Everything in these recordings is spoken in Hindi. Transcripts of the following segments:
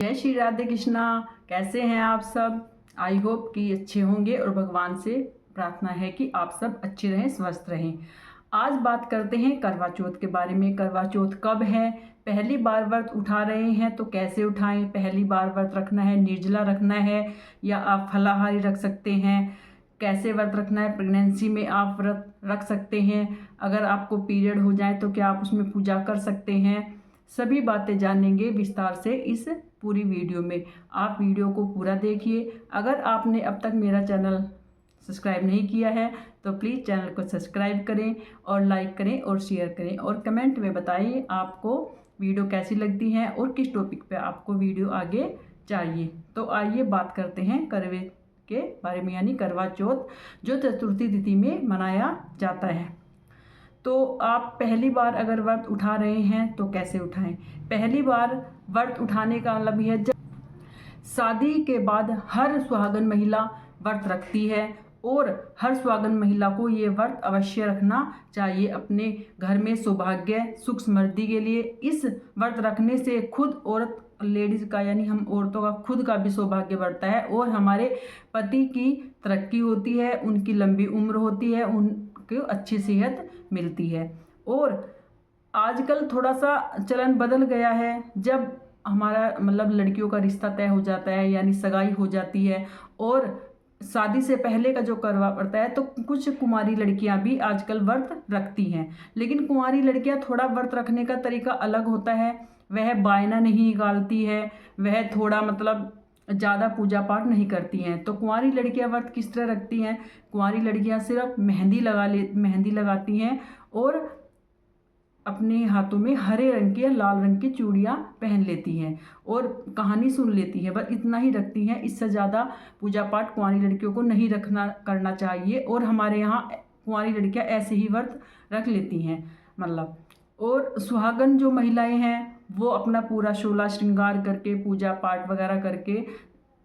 जय श्री राधे कृष्णा। कैसे हैं आप सब? आई होप कि अच्छे होंगे और भगवान से प्रार्थना है कि आप सब अच्छे रहें, स्वस्थ रहें। आज बात करते हैं करवा चौथ के बारे में। करवा चौथ कब है? पहली बार व्रत उठा रहे हैं तो कैसे उठाएं? पहली बार व्रत रखना है, निर्जला रखना है या आप फलाहारी रख सकते हैं? कैसे व्रत रखना है? प्रेगनेंसी में आप व्रत रख सकते हैं? अगर आपको पीरियड हो जाए तो क्या आप उसमें पूजा कर सकते हैं? सभी बातें जानेंगे विस्तार से इस पूरी वीडियो में। आप वीडियो को पूरा देखिए। अगर आपने अब तक मेरा चैनल सब्सक्राइब नहीं किया है तो प्लीज़ चैनल को सब्सक्राइब करें और लाइक करें और शेयर करें और कमेंट में बताइए आपको वीडियो कैसी लगती है और किस टॉपिक पे आपको वीडियो आगे चाहिए। तो आइए बात करते हैं करवे के बारे में, यानी करवा चौथ जो चतुर्थी तिथि में मनाया जाता है। तो आप पहली बार अगर व्रत उठा रहे हैं तो कैसे उठाएं? पहली बार व्रत उठाने का मतलब है जब शादी के बाद हर सुहागन महिला व्रत रखती है और हर सुहागन महिला को ये व्रत अवश्य रखना चाहिए अपने घर में सौभाग्य सुख समृद्धि के लिए। इस व्रत रखने से खुद औरत लेडीज का, यानी हम औरतों का खुद का भी सौभाग्य बढ़ता है और हमारे पति की तरक्की होती है, उनकी लंबी उम्र होती है, उनको अच्छी सेहत मिलती है। और आजकल थोड़ा सा चलन बदल गया है, जब हमारा मतलब लड़कियों का रिश्ता तय हो जाता है यानी सगाई हो जाती है और शादी से पहले का जो करवा पड़ता है, तो कुछ कुंवारी लड़कियां भी आजकल व्रत रखती हैं। लेकिन कुंवारी लड़कियां थोड़ा व्रत रखने का तरीका अलग होता है। वह बायना नहीं निकालती है, वह थोड़ा मतलब ज़्यादा पूजा पाठ नहीं करती हैं। तो कुंवारी लड़कियां व्रत किस तरह रखती हैं? कुंवारी लड़कियां सिर्फ मेहंदी लगाती हैं और अपने हाथों में हरे रंग की या लाल रंग की चूड़ियाँ पहन लेती हैं और कहानी सुन लेती हैं, बस इतना ही रखती हैं। इससे ज़्यादा पूजा पाठ कुंवारी लड़कियों को नहीं करना चाहिए। और हमारे यहाँ कुंवारी लड़कियाँ ऐसे ही व्रत रख लेती हैं मतलब। और सुहागन जो महिलाएं हैं वो अपना पूरा शोला श्रृंगार करके पूजा पाठ वगैरह करके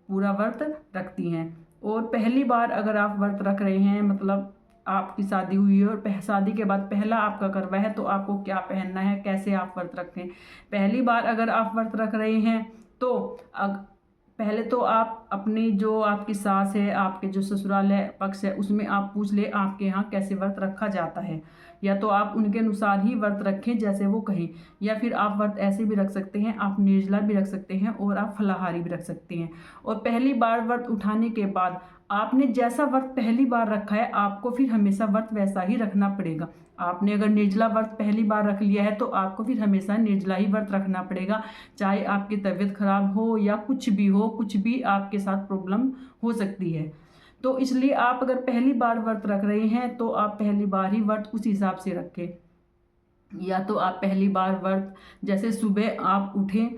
पूरा व्रत रखती हैं। और पहली बार अगर आप व्रत रख रहे हैं, मतलब आपकी शादी हुई है और शादी के बाद पहला आपका करवा है, तो आपको क्या पहनना है, कैसे आप व्रत रखें? पहली बार अगर आप व्रत रख रहे हैं तो पहले तो आप अपनी जो आपकी सास है, आपके जो ससुराल है पक्ष है, उसमें आप पूछ ले आपके यहाँ कैसे व्रत रखा जाता है, या तो आप उनके अनुसार ही व्रत रखें जैसे वो कहें, या फिर आप व्रत ऐसे भी रख सकते हैं, आप निर्जला भी रख सकते हैं और आप फलाहारी भी रख सकते हैं। और पहली बार व्रत उठाने के बाद आपने जैसा व्रत पहली बार रखा है आपको फिर हमेशा व्रत वैसा ही रखना पड़ेगा। आपने अगर निर्जला व्रत पहली बार रख लिया है तो आपको फिर हमेशा निर्जला ही व्रत रखना पड़ेगा, चाहे आपकी तबीयत खराब हो या कुछ भी हो, कुछ भी आपके साथ प्रॉब्लम हो सकती है। तो इसलिए आप अगर पहली बार व्रत रख रहे हैं तो आप पहली बार ही व्रत उस हिसाब से रखें। या तो आप पहली बार व्रत जैसे सुबह आप उठें,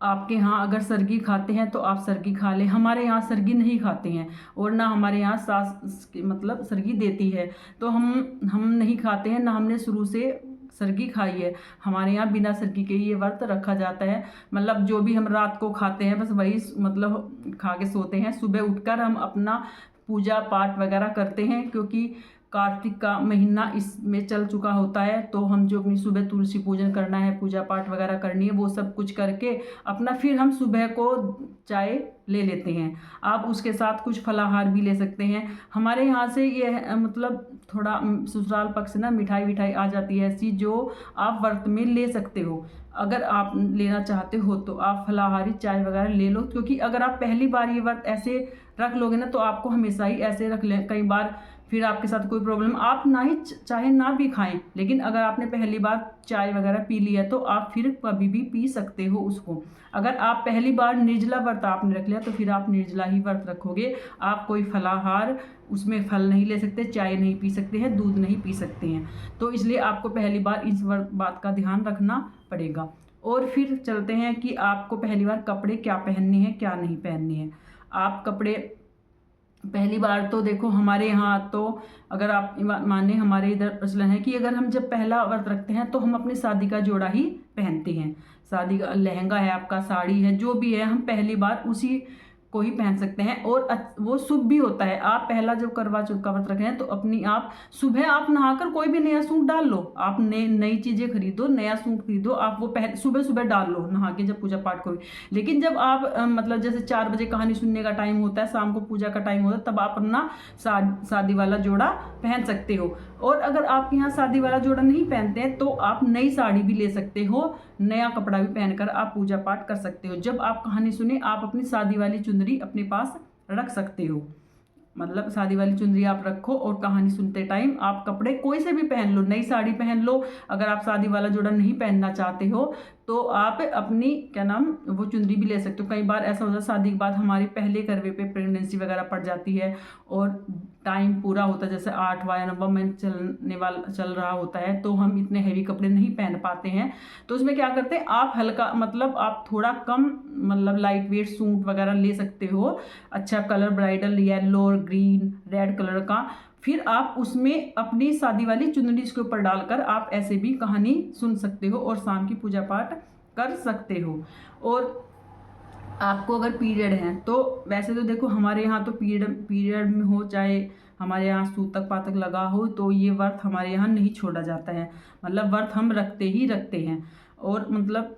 आपके यहाँ अगर सरगी खाते हैं तो आप सरगी खा लें। हमारे यहाँ सरगी नहीं खाते हैं और ना हमारे यहाँ सास मतलब सरगी देती है, तो हम नहीं खाते हैं, ना हमने शुरू से सरगी खाई है। हमारे यहाँ बिना सरगी के ये व्रत रखा जाता है। मतलब जो भी हम रात को खाते हैं बस वही मतलब खा के सोते हैं। सुबह उठकर हम अपना पूजा पाठ वगैरह करते हैं, क्योंकि कार्तिक का महीना इसमें चल चुका होता है। तो हम जो अपनी सुबह तुलसी पूजन करना है, पूजा पाठ वगैरह करनी है, वो सब कुछ करके अपना फिर हम सुबह को चाय ले लेते हैं। आप उसके साथ कुछ फलाहार भी ले सकते हैं। हमारे यहाँ से ये मतलब थोड़ा ससुराल पक्ष से ना मिठाई विठाई आ जाती है ऐसी जो आप व्रत में ले सकते हो। अगर आप लेना चाहते हो तो आप फलाहारी चाय वगैरह ले लो, क्योंकि अगर आप पहली बार ये व्रत ऐसे रख लोगे ना तो आपको हमेशा ही ऐसे रख लें। कई बार फिर आपके साथ कोई प्रॉब्लम, आप ना ही चाहे ना भी खाएं, लेकिन अगर आपने पहली बार चाय वगैरह पी लिया तो आप फिर कभी भी पी सकते हो उसको। अगर आप पहली बार निर्जला व्रत आपने रख लिया तो फिर आप निर्जला ही व्रत रखोगे। आप कोई फलाहार उसमें फल नहीं ले सकते, चाय नहीं पी सकते हैं, दूध नहीं पी सकते हैं। तो इसलिए आपको पहली बार इस बात का ध्यान रखना पड़ेगा। और फिर चलते हैं कि आपको पहली बार कपड़े क्या पहनने हैं क्या नहीं पहनने हैं। आप कपड़े पहली बार तो देखो हमारे यहाँ तो अगर आप माने हमारे इधर प्रचलन है कि अगर हम जब पहला व्रत रखते हैं तो हम अपनी शादी का जोड़ा ही पहनते हैं। शादी का लहंगा है आपका, साड़ी है, जो भी है, हम पहली बार उसी को ही पहन सकते हैं और वो शुभ भी होता है। आप पहला जब करवा चौथ का व्रत रख रहे हैं तो अपनी आप सुबह आप नहाकर कोई भी नया सूट डाल लो, आप नई चीज़ें खरीदो, नया सूट खरीदो, आप वो सुबह सुबह डाल लो नहा के जब पूजा पाठ करो। लेकिन जब आप मतलब जैसे 4 बजे कहानी सुनने का टाइम होता है, शाम को पूजा का टाइम होता है, तब आप अपना शादी वाला जोड़ा पहन सकते हो। और अगर आप यहाँ शादी वाला जोड़ा नहीं पहनते हैं तो आप नई साड़ी भी ले सकते हो, नया कपड़ा भी पहनकर आप पूजा पाठ कर सकते हो। जब आप कहानी सुने आप अपनी शादी वाली चुनरी अपने पास रख सकते हो, मतलब शादी वाली चुनरी आप रखो और कहानी सुनते टाइम आप कपड़े कोई से भी पहन लो, नई साड़ी पहन लो। अगर आप शादी वाला जोड़ा नहीं पहनना चाहते हो तो आप अपनी क्या नाम वो चुनरी भी ले सकते हो। कई बार ऐसा होता है शादी के बाद हमारे पहले करवे पे प्रेगनेंसी वगैरह पड़ जाती है और टाइम पूरा होता है, जैसे 8वां या 9वां मंथ चल रहा होता है, तो हम इतने हैवी कपड़े नहीं पहन पाते हैं। तो उसमें क्या करते हैं आप हल्का मतलब आप थोड़ा कम मतलब लाइट वेट सूट वगैरह ले सकते हो, अच्छा कलर ब्राइडल येलो और ग्रीन रेड कलर का। फिर आप उसमें अपनी शादी वाली चुनरी इसके ऊपर डालकर आप ऐसे भी कहानी सुन सकते हो और शाम की पूजा पाठ कर सकते हो। और आपको अगर पीरियड है तो वैसे तो देखो हमारे यहाँ तो पीरियड में हो चाहे हमारे यहाँ सूतक पातक लगा हो तो ये व्रत हमारे यहाँ नहीं छोड़ा जाता है, मतलब व्रत हम रखते ही रखते हैं। और मतलब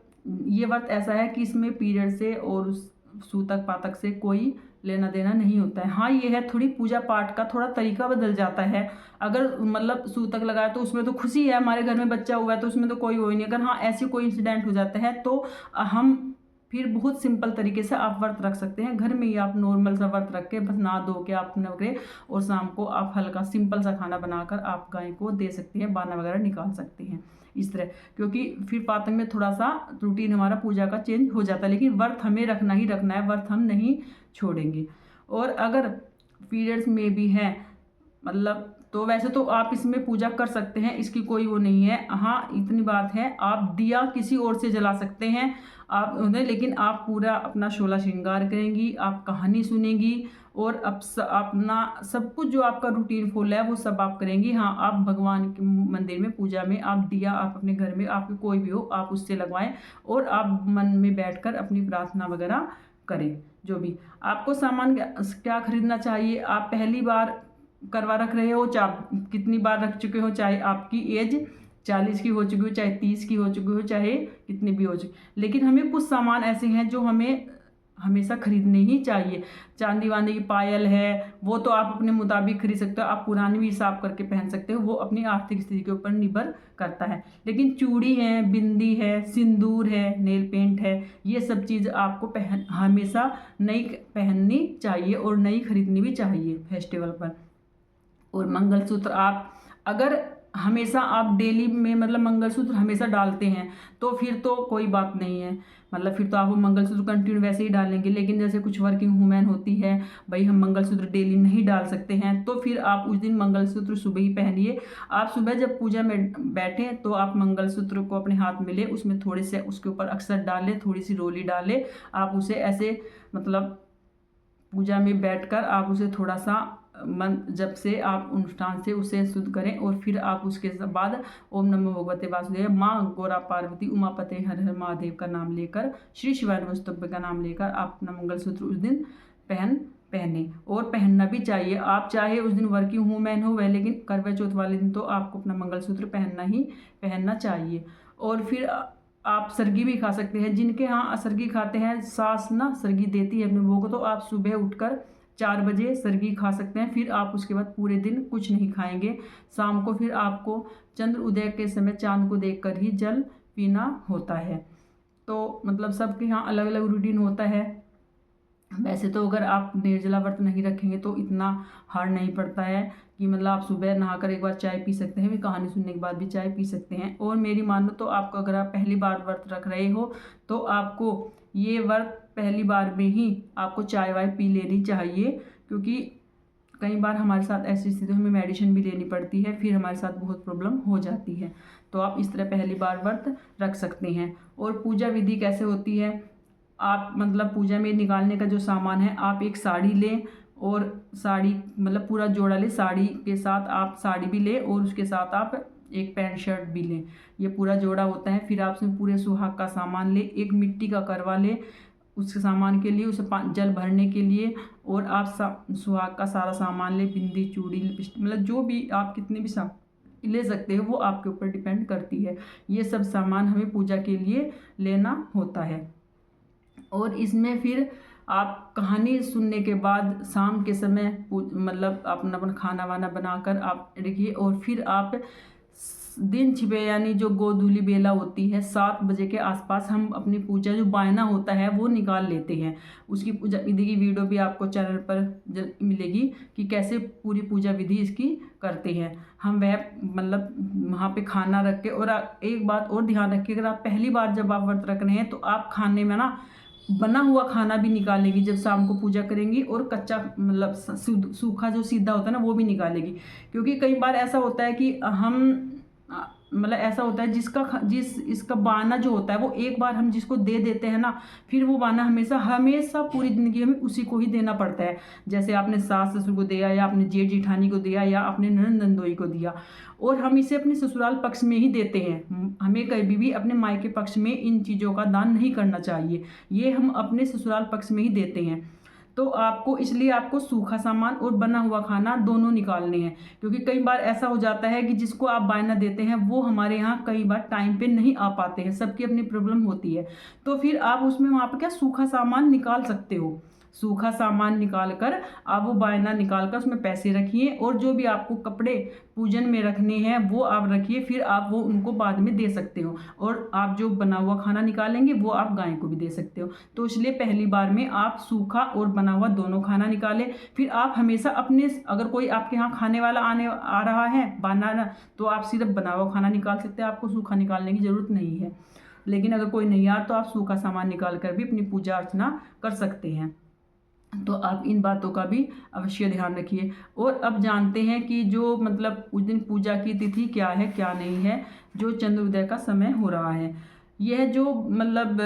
ये व्रत ऐसा है कि इसमें पीरियड से और सूतक पातक से कोई लेना देना नहीं होता है। हाँ ये है थोड़ी पूजा पाठ का थोड़ा तरीका बदल जाता है। अगर मतलब सूतक लगाया तो उसमें तो खुशी है, हमारे घर में बच्चा हुआ है तो उसमें तो कोई वो ही नहीं। अगर हाँ ऐसी कोई इंसिडेंट हो जाता है तो हम फिर बहुत सिंपल तरीके से आप व्रत रख सकते हैं। घर में ही आप नॉर्मल सा व्रत रख के बस नहा धो के आप नवरे और शाम को आप हल्का सिंपल सा खाना बनाकर आप गाय को दे सकते हैं, बाना वगैरह निकाल सकते हैं इस तरह। क्योंकि फिर पातक में थोड़ा सा रूटीन हमारा पूजा का चेंज हो जाता है, लेकिन व्रत हमें रखना ही रखना है, व्रत हम नहीं छोड़ेंगे। और अगर पीरियड्स में भी है मतलब तो वैसे तो आप इसमें पूजा कर सकते हैं, इसकी कोई वो नहीं है। हाँ इतनी बात है आप दिया किसी और से जला सकते हैं आप उन्हें, लेकिन आप पूरा अपना 16 श्रृंगार करेंगी, आप कहानी सुनेंगी और अपना सब कुछ जो आपका रूटीन फॉलो है वो सब आप करेंगी। हाँ आप भगवान के मंदिर में पूजा में आप दिया आप अपने घर में आपके कोई भी हो आप उससे लगवाएं और आप मन में बैठकर अपनी प्रार्थना वगैरह करें। जो भी आपको सामान क्या खरीदना चाहिए, आप पहली बार करवा रख रहे हो चाहे कितनी बार रख चुके हो, चाहे आपकी एज 40 की हो चुकी हो, चाहे 30 की हो चुकी हो, चाहे कितनी भी हो चुकी, लेकिन हमें कुछ सामान ऐसे हैं जो हमें हमेशा खरीदने ही चाहिए। चांदी वांदी की पायल है वो तो आप अपने मुताबिक खरीद सकते हो, आप पुरानी भी हिसाब करके पहन सकते हो, वो अपनी आर्थिक स्थिति के ऊपर निर्भर करता है। लेकिन चूड़ी है, बिंदी है, सिंदूर है, नेल पेंट है, ये सब चीज़ आपको हमेशा नई पहननी चाहिए और नई खरीदनी भी चाहिए फेस्टिवल पर। और मंगलसूत्र आप अगर हमेशा आप डेली में मतलब मंगलसूत्र हमेशा डालते हैं तो फिर तो कोई बात नहीं है, मतलब फिर तो आप वो मंगलसूत्र कंटिन्यू वैसे ही डालेंगे। लेकिन जैसे कुछ वर्किंग वूमेन होती है भाई हम मंगलसूत्र डेली नहीं डाल सकते हैं, तो फिर आप उस दिन मंगलसूत्र सुबह ही पहनिए। आप सुबह जब पूजा में बैठें तो आप मंगलसूत्र को अपने हाथ में ले, उसमें थोड़े से उसके ऊपर अक्षत डालें, थोड़ी सी रोली डालें, आप उसे ऐसे मतलब पूजा में बैठकर आप उसे थोड़ा सा मन जब से आप अनुष्ठान से उसे शुद्ध करें और फिर आप उसके बाद ओम नमो भगवते वासुदेव माँ गौरा पार्वती उमापते हर हर महादेव का नाम लेकर श्री शिवाय नमस्तुभ्यं का नाम लेकर आप अपना मंगलसूत्र उस दिन पहने और पहनना भी चाहिए। आप चाहे उस दिन वर्किंग वूमेन हो वह, लेकिन करवा चौथ वाले दिन तो आपको अपना मंगलसूत्र पहनना चाहिए। और फिर आप सरगी भी खा सकते हैं, जिनके यहाँ सरगी खाते हैं सास ना सरगी देती है अपने बहू को, तो आप सुबह उठकर 4 बजे सरगी खा सकते हैं। फिर आप उसके बाद पूरे दिन कुछ नहीं खाएंगे, शाम को फिर आपको चंद्र उदय के समय चांद को देखकर ही जल पीना होता है। तो मतलब सबके यहाँ अलग अलग रूटीन होता है। वैसे तो अगर आप निर्जला व्रत नहीं रखेंगे तो इतना हार्ड नहीं पड़ता है कि मतलब आप सुबह नहाकर एक बार चाय पी सकते हैं, भी कहानी सुनने के बाद भी चाय पी सकते हैं। और मेरी मानो तो आपको अगर आप पहली बार व्रत रख रहे हो तो आपको ये व्रत पहली बार में ही आपको चाय वाय पी लेनी चाहिए, क्योंकि कई बार हमारे साथ ऐसी स्थिति हमें मेडिसिन भी लेनी पड़ती है, फिर हमारे साथ बहुत प्रॉब्लम हो जाती है। तो आप इस तरह पहली बार व्रत रख सकते हैं। और पूजा विधि कैसे होती है, आप मतलब पूजा में निकालने का जो सामान है, आप एक साड़ी लें और साड़ी मतलब पूरा जोड़ा लें, साड़ी के साथ आप साड़ी भी लें और उसके साथ आप एक पैंट शर्ट भी लें, ये पूरा जोड़ा होता है। फिर आप उसमें पूरे सुहाग का सामान लें, एक मिट्टी का करवा लें उसके सामान के लिए, उसे जल भरने के लिए, और आप सुहाग का सारा सामान ले, बिंदी, चूड़ी, लिपस्टिक, मतलब जो भी आप कितने भी ले सकते हो, वो आपके ऊपर डिपेंड करती है। ये सब सामान हमें पूजा के लिए लेना होता है। और इसमें फिर आप कहानी सुनने के बाद शाम के समय मतलब अपना अपना खाना वाना बनाकर आप रखिए, और फिर आप दिन छिपे यानी जो गोधूली बेला होती है 7 बजे के आसपास हम अपनी पूजा जो बायना होता है वो निकाल लेते हैं। उसकी पूजा विधि की वीडियो भी आपको चैनल पर मिलेगी कि कैसे पूरी पूजा विधि इसकी करते हैं हम। वह मतलब वहाँ पे खाना रख के, और एक बात और ध्यान रखिए, अगर आप पहली बार जब आप व्रत रख रहे हैं तो आप खाने में ना बना हुआ खाना भी निकालेगी जब शाम को पूजा करेंगी, और कच्चा मतलब सूखा जो सीधा होता है ना वो भी निकालेगी। क्योंकि कई बार ऐसा होता है कि हम मतलब ऐसा होता है इसका बाना जो होता है वो एक बार हम जिसको दे देते हैं ना, फिर वो बाना हमेशा हमेशा पूरी ज़िंदगी हमें उसी को ही देना पड़ता है। जैसे आपने सास ससुर को दिया, या आपने जेठ जेठानी को दिया, या आपने ननद नंदोई को दिया, और हम इसे अपने ससुराल पक्ष में ही देते हैं। हमें कभी भी अपने मायके पक्ष में इन चीज़ों का दान नहीं करना चाहिए, ये हम अपने ससुराल पक्ष में ही देते हैं। तो आपको इसलिए आपको सूखा सामान और बना हुआ खाना दोनों निकालने हैं। क्योंकि कई बार ऐसा हो जाता है कि जिसको आप बायना देते हैं वो हमारे यहाँ कई बार टाइम पे नहीं आ पाते हैं, सबकी अपनी प्रॉब्लम होती है। तो फिर आप उसमें वहाँ पर क्या सूखा सामान निकाल सकते हो। सूखा सामान निकाल कर आप वो बायना निकाल कर उसमें पैसे रखिए, और जो भी आपको कपड़े पूजन में रखने हैं वो आप रखिए, फिर आप वो उनको बाद में दे सकते हो। और आप जो बना हुआ खाना निकालेंगे वो आप गाय को भी दे सकते हो। तो इसलिए पहली बार में आप सूखा और बना हुआ दोनों खाना निकालें। फिर आप हमेशा अपने, अगर कोई आपके यहाँ खाने वाला आ रहा है बनाना, तो आप सिर्फ बना हुआ खाना निकाल सकते हैं, आपको सूखा निकालने की ज़रूरत नहीं है। लेकिन अगर कोई नहीं आ रहा तो आप सूखा सामान निकाल कर भी अपनी पूजा अर्चना कर सकते हैं। तो आप इन बातों का भी अवश्य ध्यान रखिए। और अब जानते हैं कि जो मतलब उस दिन पूजा की तिथि क्या है क्या नहीं है, जो चंद्रोदय का समय हो रहा है। यह जो मतलब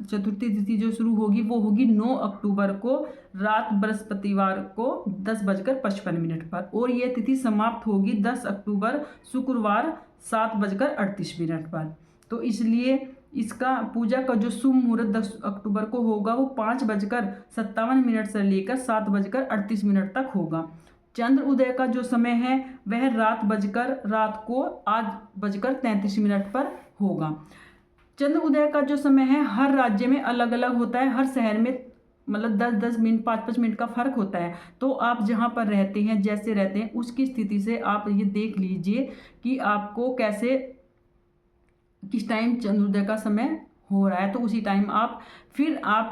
चतुर्थी तिथि जो शुरू होगी वो होगी 9 अक्टूबर को रात बृहस्पतिवार को 10:55 पर, और यह तिथि समाप्त होगी 10 अक्टूबर शुक्रवार 7:38 पर। तो इसलिए इसका पूजा का जो शुभ मुहूर्त 10 अक्टूबर को होगा वो 5:57 से लेकर 7:38 तक होगा। चंद्र उदय का जो समय है वह रात को 8:33 पर होगा। चंद्र उदय का जो समय है हर राज्य में अलग अलग होता है, हर शहर में मतलब 10-10 मिनट 5-5 मिनट का फर्क होता है। तो आप जहाँ पर रहते हैं, जैसे रहते हैं, उसकी स्थिति से आप ये देख लीजिए कि आपको किस टाइम चंद्रोदय का समय हो रहा है। तो उसी टाइम आप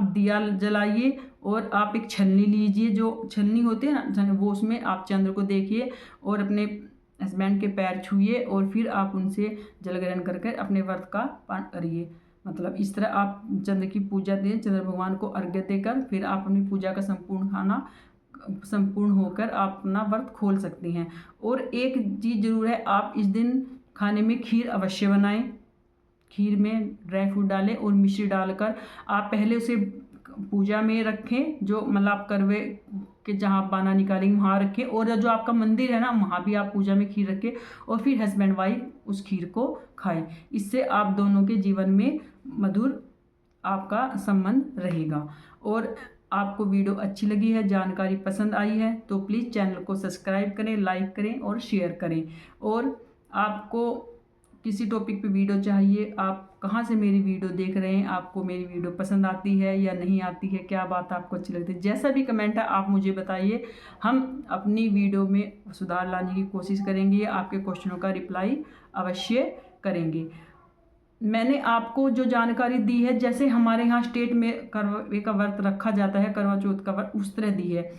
दिया जलाइए, और आप एक छलनी लीजिए, जो छलनी होती है ना वो, उसमें आप चंद्र को देखिए और अपने हस्बैंड के पैर छूइए, और फिर आप उनसे जल ग्रहण करके अपने व्रत का पालन करिए। मतलब इस तरह आप चंद्र की पूजा दें, चंद्र भगवान को अर्घ्य देकर फिर आप अपनी पूजा का संपूर्ण होकर आप अपना व्रत खोल सकती हैं। और एक चीज़ जरूर है, आप इस दिन खाने में खीर अवश्य बनाएं। खीर में ड्राई फ्रूट डालें और मिश्री डालकर आप पहले उसे पूजा में रखें, जो मतलब आप करवे के जहाँ बाना निकालेंगे वहाँ रखें, और जो आपका मंदिर है ना वहाँ भी आप पूजा में खीर रखें, और फिर हस्बैंड वाइफ उस खीर को खाएं। इससे आप दोनों के जीवन में मधुर आपका संबंध रहेगा। और आपको वीडियो अच्छी लगी है, जानकारी पसंद आई है, तो प्लीज़ चैनल को सब्सक्राइब करें, लाइक करें और शेयर करें। और आपको किसी टॉपिक पे वीडियो चाहिए, आप कहाँ से मेरी वीडियो देख रहे हैं, आपको मेरी वीडियो पसंद आती है या नहीं आती है, क्या बात आपको अच्छी लगती है, जैसा भी कमेंट है आप मुझे बताइए। हम अपनी वीडियो में सुधार लाने की कोशिश करेंगे, आपके क्वेश्चनों का रिप्लाई अवश्य करेंगे। मैंने आपको जो जानकारी दी है, जैसे हमारे यहाँ स्टेट में करवे का व्रत रखा जाता है, करवा चौथ का व्रत, उस तरह दी है।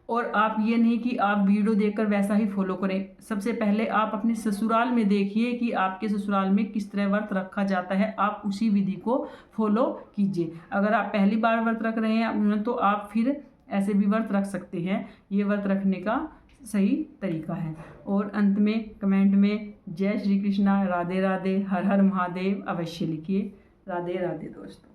और आप ये नहीं कि आप वीडियो देखकर वैसा ही फॉलो करें। सबसे पहले आप अपने ससुराल में देखिए कि आपके ससुराल में किस तरह व्रत रखा जाता है, आप उसी विधि को फॉलो कीजिए। अगर आप पहली बार व्रत रख रहे हैं तो आप फिर ऐसे भी व्रत रख सकते हैं, ये व्रत रखने का सही तरीका है। और अंत में कमेंट में जय श्री कृष्णा, राधे राधे, हर हर महादेव अवश्य लिखिए। राधे राधे दोस्तों।